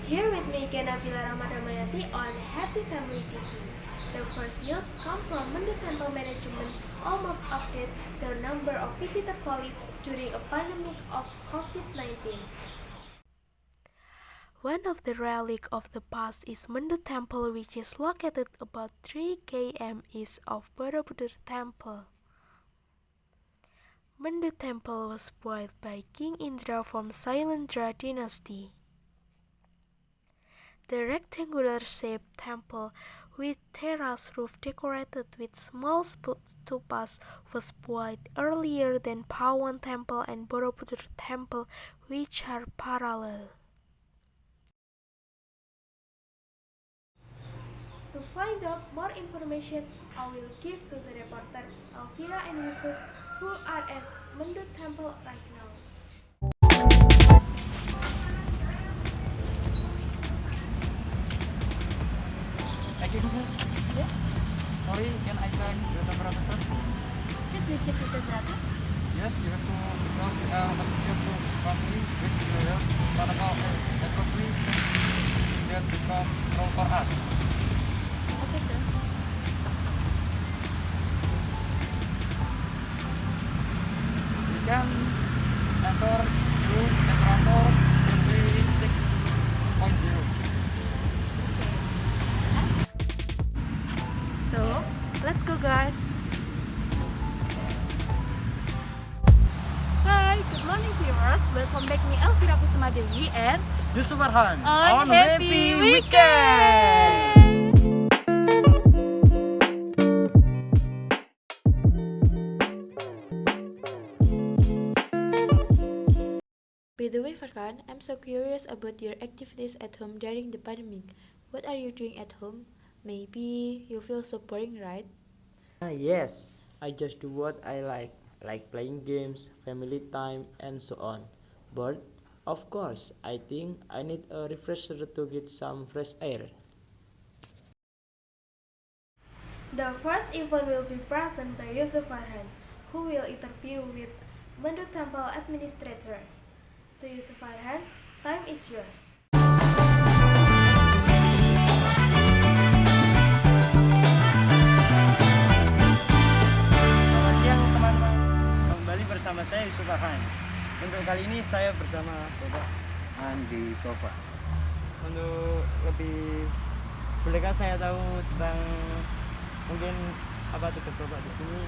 Here with me, Kenavila Ramadhamayati on Happy Family TV. The first news comes from Mendu Temple Management almost update the number of visitor volume during a pandemic of COVID-19. One of the relics of the past is Mendu Temple, which is located about 3 km east of Borobudur Temple. Mendu Temple was built by King Indra from Sailendra dynasty. The rectangular-shaped temple with terrace roof decorated with small stupas was built earlier than Pawan Temple and Borobudur Temple, which are parallel. To find out more information, I will give to the reporter Alvira and Yusuf, who are at Mendu Temple right now. Okay, Mrs. Yeah. Sorry, can I check the temperature first? Should we check the temperature? Yes, you have to because material to company which you have protocol at first we is there to control for us. Okay, sir. You can enter room temperature 36.0. So, let's go, guys. Hi, good morning, viewers. Welcome back me Elvira Kusuma Dewi and Yusuf Farhan on Happy Weekend. By the way, Farhan, I'm so curious about your activities at home during the pandemic. What are you doing at home? Maybe you feel so boring, right? Yes, I just do what I like playing games, family time, and so on. But, of course, I think I need a refresher to get some fresh air. The first event will be present by Yusuf Farhan, who will interview with Mendu Temple Administrator. To Yusuf Farhan, time is yours. Selamat siang teman-teman, kembali bersama saya Yusuf Farhan. Untuk kali ini saya bersama Bapak Andi Topa. Untuk lebih, bolehkah saya tahu tentang mungkin apa tugas Bapak di sini?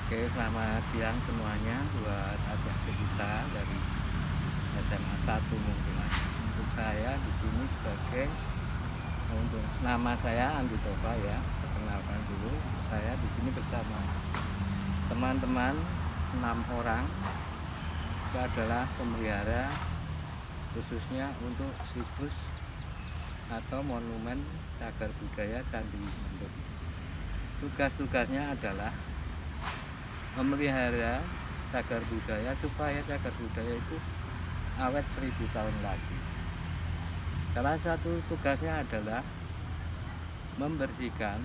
Oke, selamat siang semuanya buat adik-adik kita dari SMA 1 mungkin. Untuk saya di sini untuk nama saya Andi Tova ya. Perkenalkan dulu, saya di sini bersama teman-teman 6 orang. Itu adalah pemelihara khususnya untuk situs atau monumen cagar budaya Candi Mendu. Tugas-tugasnya adalah memelihara cagar budaya supaya cagar budaya itu awet 1000 tahun lagi. Salah satu tugasnya adalah membersihkan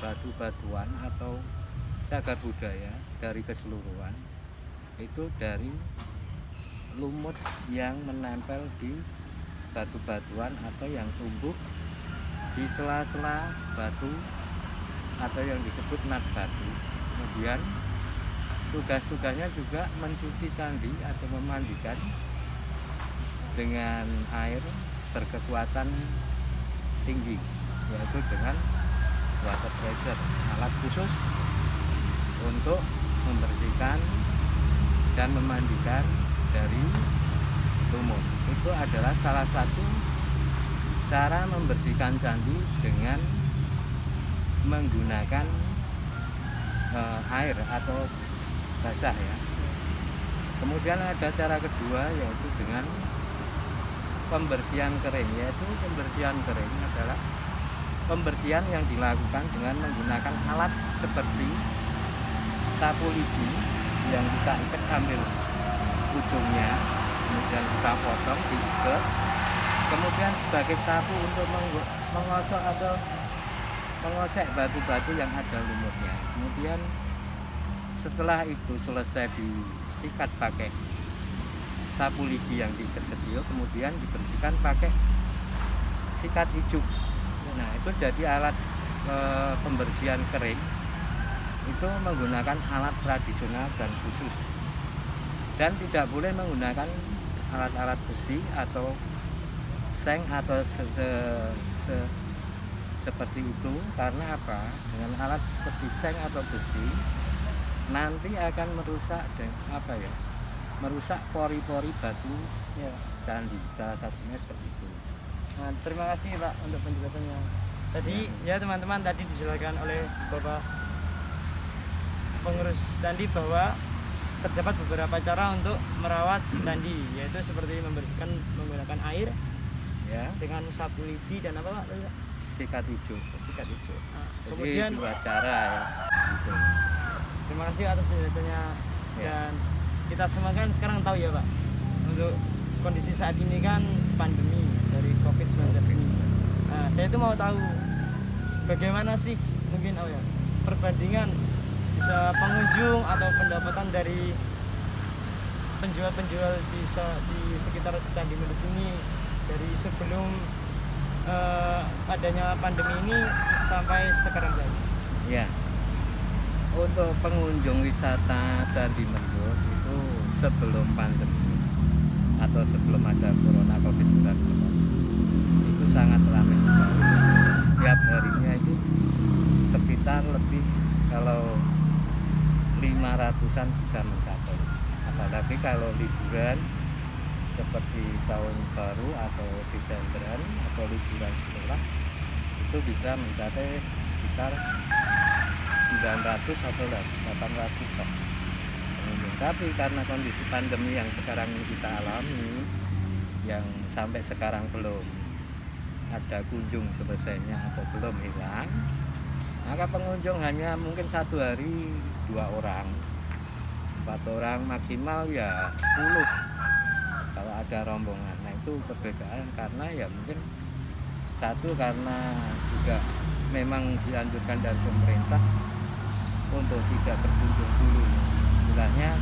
batu-batuan atau cagar budaya dari keseluruhan, itu dari lumut yang menempel di batu-batuan atau yang tumbuh di sela-sela batu atau yang disebut nat batu. Kemudian tugas-tugasnya juga mencuci candi atau memandikan dengan air berkekuatan tinggi, yaitu dengan water pressure, alat khusus untuk membersihkan dan memandikan dari lumut. Itu adalah salah satu cara membersihkan candi dengan menggunakan air atau basah ya. Kemudian ada cara kedua yaitu dengan pembersihan kering, yaitu pembersihan kering adalah pembersihan yang dilakukan dengan menggunakan alat seperti sapu lidi yang kita ikat ambil ujungnya, kemudian kita potong diikat, kemudian sebagai sapu untuk menggosok atau mengosek batu-batu yang ada lumutnya. Kemudian setelah itu selesai disikat pakai sapu lidi yang kecil, kemudian dibersihkan pakai sikat hijau. Nah, itu jadi alat pembersihan kering itu menggunakan alat tradisional dan khusus, dan tidak boleh menggunakan alat-alat besi atau seng atau seperti itu. Karena apa? Dengan alat seperti seng atau besi nanti akan merusak merusak pori-pori batu Ya. candi, salah satunya seperti itu. Nah, terima kasih Pak untuk penjelasannya. Tadi ya teman-teman, tadi dijelaskan oleh Bapak pengurus candi bahwa terdapat beberapa cara untuk merawat candi, yaitu seperti membersihkan menggunakan air Ya, dengan sapu lidi dan apa Pak? sikat hijau. Sikat hijau. Nah, Jadi kemudian dua cara ya. Gitu. terima kasih atas penjelasannya. Ya. Dan kita semua kan sekarang tahu ya Pak, untuk kondisi saat ini kan pandemi dari COVID-19 ini. Nah, saya itu mau tahu bagaimana sih mungkin perbandingan bisa pengunjung atau pendapatan dari penjual-penjual di sekitar Candi Mendut ini dari sebelum adanya pandemi ini sampai sekarang saja. Ya, untuk pengunjung wisata Candi Mendut itu sebelum pandemi atau sebelum ada corona COVID-19 itu sangat ramai sekali. Tiap harinya itu sekitar lebih, kalau 500-an bisa mencapai. Apalagi kalau liburan seperti tahun baru atau Desemberan atau liburan sekolah itu bisa mencapai sekitar 900 atau 800 pengunjung. Tapi karena kondisi pandemi yang sekarang ini kita alami, yang sampai sekarang belum ada kunjung selesainya atau belum hilang, maka pengunjung hanya mungkin satu hari 2 orang, 4 orang maksimal ya 10 kalau ada rombongan. Nah, itu perbedaan karena ya mungkin satu karena juga memang dianjurkan dari pemerintah untuk tidak berkunjung dulu, istilahnya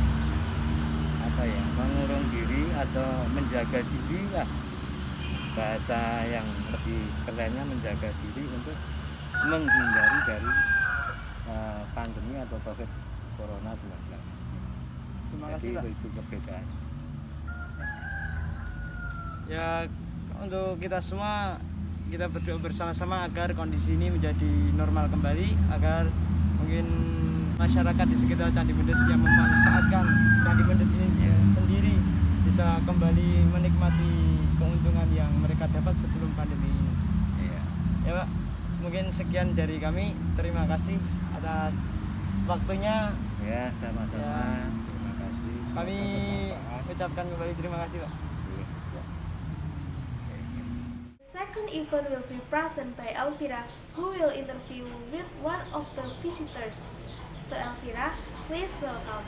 mengurung diri atau menjaga diri lah, bahasa yang lebih kerennya menjaga diri untuk menghindari dari pandemi atau COVID Corona 19. Terima Jadi kasih Pak. itu perbedaan. Ya, untuk kita semua, kita berdoa bersama-sama agar kondisi ini menjadi normal kembali, agar mungkin masyarakat di sekitar Candi Mendut yang memanfaatkan Candi Mendut ini sendiri bisa kembali menikmati keuntungan yang mereka dapat sebelum pandemi ini. Iya. Ya Pak, mungkin sekian dari kami. Terima kasih atas waktunya. Ya, sama-sama. Ya. Terima kasih. Kami Semoga bermanfaat. ucapkan kembali terima kasih Pak. Second event will be present by Elvira, who will interview with one of the visitors. To Elvira, please welcome.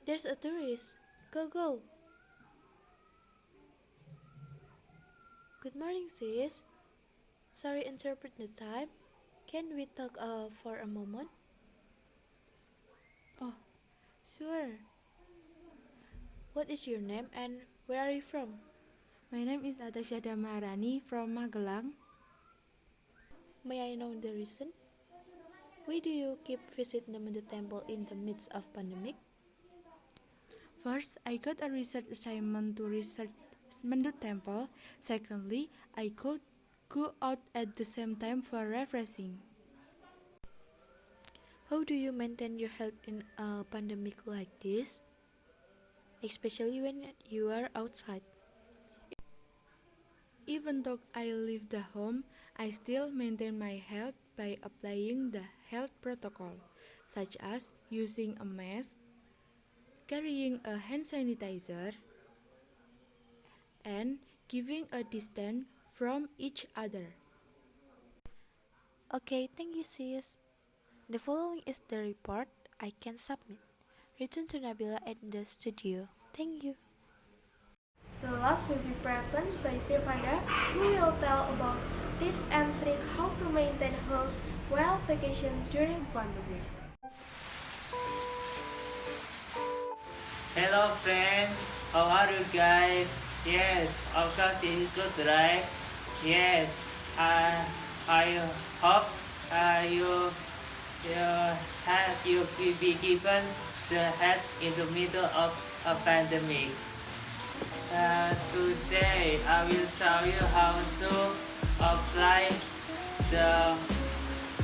There's a tourist. Go, go. Good morning, sis. Sorry, interpret the time. Can we talk for a moment? Oh, sure. What is your name and where are you from? My name is Atasyada Maharani from Magelang. May I know the reason? Why do you keep visit the Mendut Temple in the midst of pandemic? First, I got a research assignment to research Mendut Temple. Secondly, I could go out at the same time for refreshing. How do you maintain your health in a pandemic like this? Especially when you are outside. Even though I leave the home, I still maintain my health by applying the health protocol, such as using a mask, carrying a hand sanitizer, and giving a distance from each other. Okay, thank you, sis. The following is the report I can submit. Return to Nabila at the studio. Thank you. The last will be present by Stefania, who will tell about tips and tricks how to maintain health while vacation during pandemic. Hello friends, how are you guys? Yes, of course it is good, right? Yes, I hope you you will be given the help in the middle of a pandemic. Today I will show you how to apply the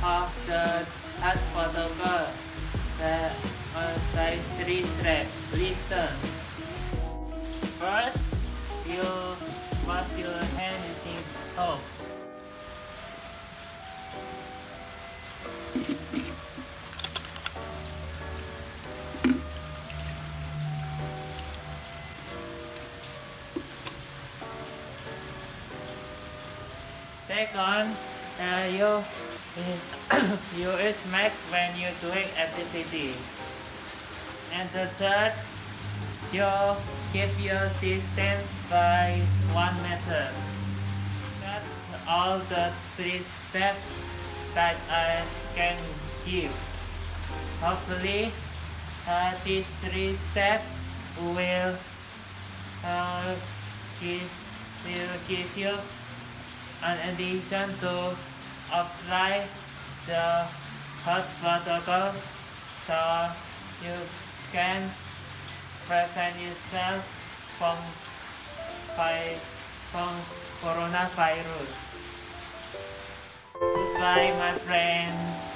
health protocol. There is 3 steps. Listen. First, you wash your hand using soap. Second, you you use mask when you're doing activity. And the third, you keep your distance by 1 meter. That's all the 3 steps that I can give. Hopefully, these 3 steps will give you an addition to apply the health protocol so you can prevent yourself from coronavirus. Goodbye, my friends.